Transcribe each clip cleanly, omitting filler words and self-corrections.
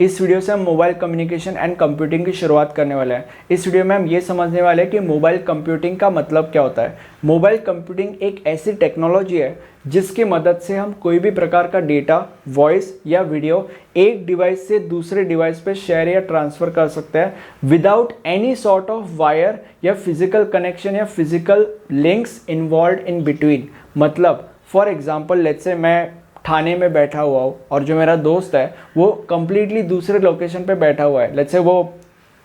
इस वीडियो से हम मोबाइल कम्युनिकेशन एंड कंप्यूटिंग की शुरुआत करने वाले हैं। इस वीडियो में हम ये समझने वाले हैं कि मोबाइल कंप्यूटिंग का मतलब क्या होता है। मोबाइल कंप्यूटिंग एक ऐसी टेक्नोलॉजी है जिसकी मदद से हम कोई भी प्रकार का डेटा, वॉइस या वीडियो एक डिवाइस से दूसरे डिवाइस पे शेयर या ट्रांसफ़र कर सकते हैं without any sort of wire या फिजिकल कनेक्शन या physical links involve in between. मतलब फॉर एग्जाम्पल लेट्स से मैं थाने में बैठा हुआ हूँ और जो मेरा दोस्त है वो कम्प्लीटली दूसरे लोकेशन पे बैठा हुआ है, लेट्स से वो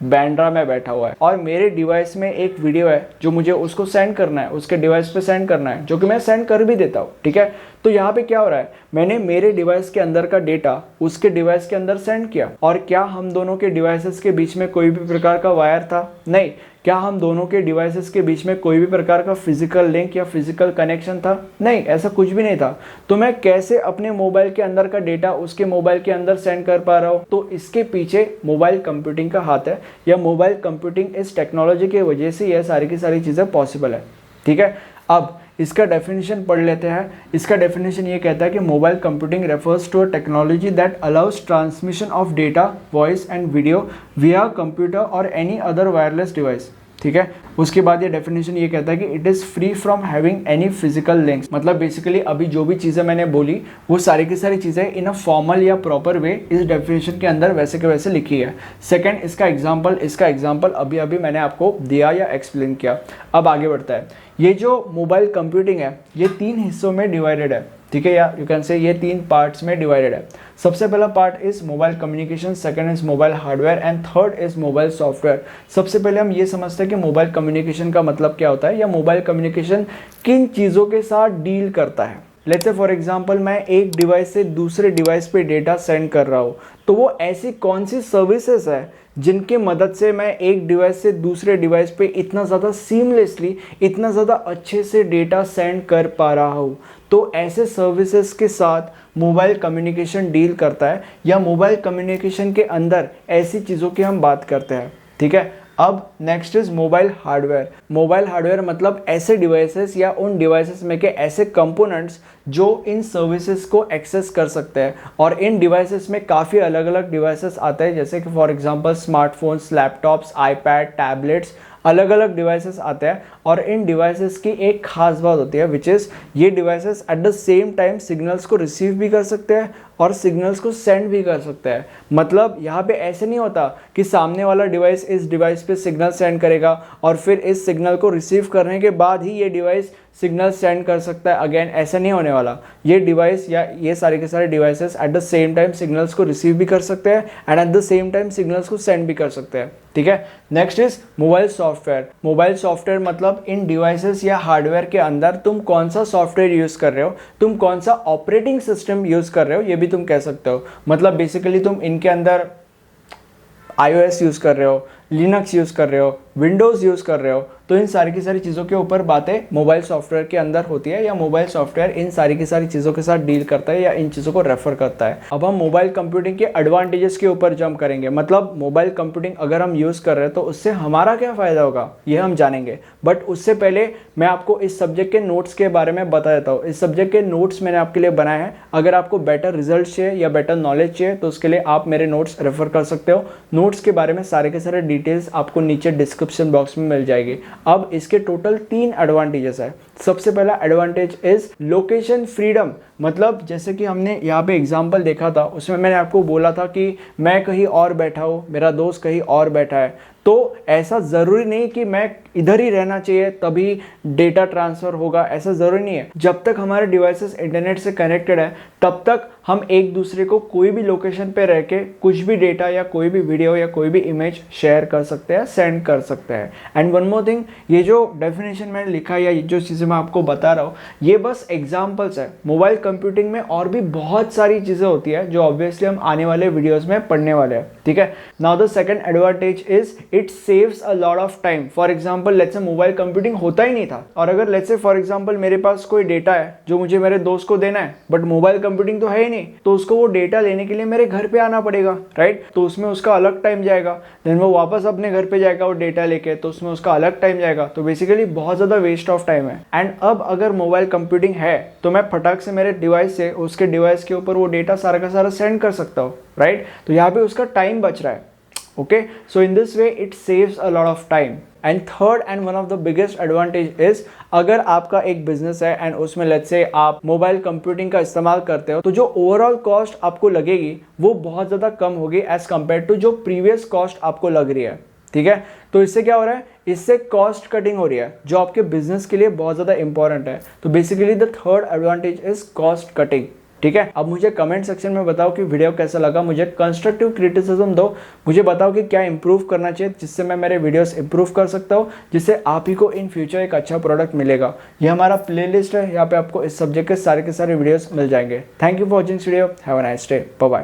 बैंड्रा में बैठा हुआ है और मेरे डिवाइस में एक वीडियो है जो मुझे उसको सेंड करना है, उसके डिवाइस पे सेंड करना है, जो कि मैं सेंड कर भी देता हूँ। ठीक है, तो यहाँ पे क्या हो रहा है, मैंने मेरे डिवाइस के अंदर का डेटा उसके डिवाइस के अंदर सेंड किया। और क्या हम दोनों के डिवाइसेस के बीच में कोई भी प्रकार का वायर था? नहीं। क्या हम दोनों के डिवाइसेस के बीच में कोई भी प्रकार का फिजिकल लिंक या फिजिकल कनेक्शन था? नहीं, ऐसा कुछ भी नहीं था। तो मैं कैसे अपने मोबाइल के अंदर का डेटा उसके मोबाइल के अंदर सेंड कर पा रहा हूँ? तो इसके पीछे मोबाइल कंप्यूटिंग का हाथ है, या मोबाइल कंप्यूटिंग इस टेक्नोलॉजी की वजह से यह सारी की सारी चीज़ें पॉसिबल है। ठीक है, अब इसका डेफिनेशन पढ़ लेते हैं। इसका डेफिनेशन ये कहता है कि mobile computing refers to a technology that allows transmission of data, voice and video via computer और एनी अदर वायरलेस डिवाइस। ठीक है, उसके बाद ये डेफिनेशन ये कहता है कि it is free from having any physical links. मतलब बेसिकली अभी जो भी चीज़ें मैंने बोली वो सारी की सारी चीज़ें इन अ फॉर्मल या प्रॉपर वे इस डेफिनेशन के अंदर वैसे के वैसे लिखी है। सेकंड, इसका एग्जांपल अभी अभी मैंने आपको दिया या एक्सप्लेन किया। अब आगे बढ़ता है। ये जो मोबाइल कंप्यूटिंग है ये 3 हिस्सों में डिवाइडेड है। ठीक है, या यू कैन से ये 3 पार्ट्स में डिवाइडेड है। सबसे पहला part is mobile communication, second is mobile hardware and third is mobile software. सबसे पहले हम ये समझते हैं कि मोबाइल कम्युनिकेशन का मतलब क्या होता है, या मोबाइल कम्युनिकेशन किन चीज़ों के साथ डील करता है। लेट्स से फॉर एग्जांपल मैं एक डिवाइस से दूसरे डिवाइस पे डेटा सेंड कर रहा हूँ, तो वो ऐसी कौन सी सर्विसेज है जिनकी मदद से मैं एक डिवाइस से दूसरे डिवाइस पे इतना ज़्यादा सीमलेसली, इतना ज़्यादा अच्छे से डेटा सेंड कर पा रहा हूँ। तो ऐसे सर्विसेज के साथ मोबाइल कम्युनिकेशन डील करता है, या मोबाइल कम्युनिकेशन के अंदर ऐसी चीज़ों की हम बात करते हैं। ठीक है, अब next is mobile hardware. Mobile hardware मतलब ऐसे डिवाइसेस या उन डिवाइसेस में के ऐसे कंपोनेंट्स जो इन सर्विसेज को एक्सेस कर सकते हैं। और इन डिवाइसेस में काफ़ी अलग अलग डिवाइसेस आते हैं, जैसे कि for example smartphones, laptops, iPad, tablets, अलग अलग डिवाइसेस आते हैं। और इन डिवाइसेस की एक खास बात होती है विच इज़ ये devices at the same time signals को रिसीव भी कर सकते हैं और सिग्नल्स को सेंड भी कर सकते हैं। मतलब यहाँ पे ऐसे नहीं होता कि सामने वाला डिवाइस इस डिवाइस पे सिग्नल सेंड करेगा और फिर इस सिग्नल को रिसीव करने के बाद ही ये डिवाइस सिग्नल सेंड कर सकता है अगेन, ऐसा नहीं होने वाला। ये डिवाइस या ये सारे के सारे devices at the same time signals को रिसीव भी कर सकते हैं and at the same time signals को सेंड भी कर सकते हैं। ठीक है, next is mobile software. Mobile software मतलब इन डिवाइसेस या हार्डवेयर के अंदर तुम कौन सा सॉफ्टवेयर यूज़ कर रहे हो, तुम कौन सा ऑपरेटिंग सिस्टम यूज़ कर रहे हो, ये भी तुम कह सकते हो। मतलब बेसिकली तुम इनके अंदर iOS यूज़ कर रहे हो, लिनक्स यूज़ कर रहे हो, विंडोज़ यूज़ कर रहे हो, तो इन सारी की सारी चीज़ों के ऊपर बातें मोबाइल सॉफ्टवेयर के अंदर होती है, या मोबाइल सॉफ्टवेयर इन सारी की सारी चीज़ों के साथ डील करता है या इन चीज़ों को रेफर करता है। अब हम मोबाइल कंप्यूटिंग के एडवांटेजेस के ऊपर जंप करेंगे। मतलब मोबाइल कंप्यूटिंग अगर हम यूज़ कर रहे हैं तो उससे हमारा क्या फ़ायदा होगा ये हम जानेंगे। बट उससे पहले मैं आपको इस सब्जेक्ट के नोट्स के बारे में बता देता हूँ। इस सब्जेक्ट के नोट्स मैंने आपके लिए बनाए हैं। अगर आपको बेटर रिजल्ट चाहिए या बेटर नॉलेज चाहिए तो उसके लिए आप मेरे नोट्स रेफर कर सकते हो। नोट्स के बारे में सारे के सारे डिटेल्स आपको नीचे डिस्क्रिप्शन बॉक्स में मिल जाएगी। अब इसके टोटल 3 एडवांटेजेस है। सबसे पहला एडवांटेज इज लोकेशन फ्रीडम। मतलब जैसे कि हमने यहाँ पे एग्जांपल देखा था, उसमें मैंने आपको बोला था कि मैं कहीं और बैठा हूँ, मेरा दोस्त कहीं और बैठा है, तो ऐसा ज़रूरी नहीं कि मैं इधर ही रहना चाहिए तभी डेटा ट्रांसफ़र होगा, ऐसा ज़रूरी नहीं है। जब तक हमारे डिवाइसेस इंटरनेट से कनेक्टेड है तब तक हम एक दूसरे को कोई भी लोकेशन पे रह के कुछ भी डेटा या कोई भी वीडियो या कोई भी इमेज शेयर कर सकते हैं, सेंड कर सकते हैं। एंड वन मोर थिंग, ये जो डेफिनेशन मैंने लिखा है या ये जो चीज़ें मैं आपको बता रहा हूँ ये बस एग्जाम्पल्स है। मोबाइल कंप्यूटिंग में और भी बहुत सारी चीज़ें होती है जो ऑब्वियसली हम आने वाले वीडियोज़ में पढ़ने वाले हैं। ठीक है, now the second advantage is it saves a lot of time. For example let's say mobile computing होता ही नहीं था, और अगर लेट्स से फॉर एग्जांपल मेरे पास कोई डेटा है जो मुझे मेरे दोस्त को देना है, बट मोबाइल कंप्यूटिंग तो है ही नहीं, तो उसको वो डेटा लेने के लिए मेरे घर पे आना पड़ेगा, राइट। तो उसमें उसका अलग टाइम जाएगा, देन वो वापस अपने घर पे जाएगा वो डेटा लेके, तो उसमें उसका अलग टाइम जाएगा। तो बेसिकली बहुत ज़्यादा वेस्ट ऑफ टाइम है। एंड अब अगर मोबाइल कंप्यूटिंग है तो मैं फटाक से मेरे डिवाइस से उसके डिवाइस के ऊपर वो डेटा सारा का सारा सेंड कर सकता हो, राइट। तो यहाँ पे उसका टाइम बच रहा है। Okay, so in this way it saves a lot of time. And third and one of the biggest advantage is, अगर आपका एक बिजनेस है एंड उसमें लेट्स से आप मोबाइल कंप्यूटिंग का इस्तेमाल करते हो, तो जो ओवरऑल कॉस्ट आपको लगेगी वो बहुत ज़्यादा कम होगी एज कम्पेयर टू जो प्रीवियस कॉस्ट आपको लग रही है। ठीक है, तो इससे क्या हो रहा है, इससे कॉस्ट कटिंग हो रही है जो आपके बिजनेस के लिए बहुत ज़्यादा इंपॉर्टेंट है। तो basically the third advantage is cost cutting. ठीक है, अब मुझे कमेंट सेक्शन में बताओ कि वीडियो कैसा लगा, मुझे कंस्ट्रक्टिव क्रिटिसिज्म दो, मुझे बताओ कि क्या इंप्रूव करना चाहिए जिससे मैं मेरे वीडियोस इंप्रूव कर सकता हूँ, जिससे आप ही को इन फ्यूचर एक अच्छा प्रोडक्ट मिलेगा। ये हमारा प्लेलिस्ट है, यहाँ पे आपको इस सब्जेक्ट के सारे वीडियोस मिल जाएंगे। Thank you for watching this video, have a nice day, bye bye.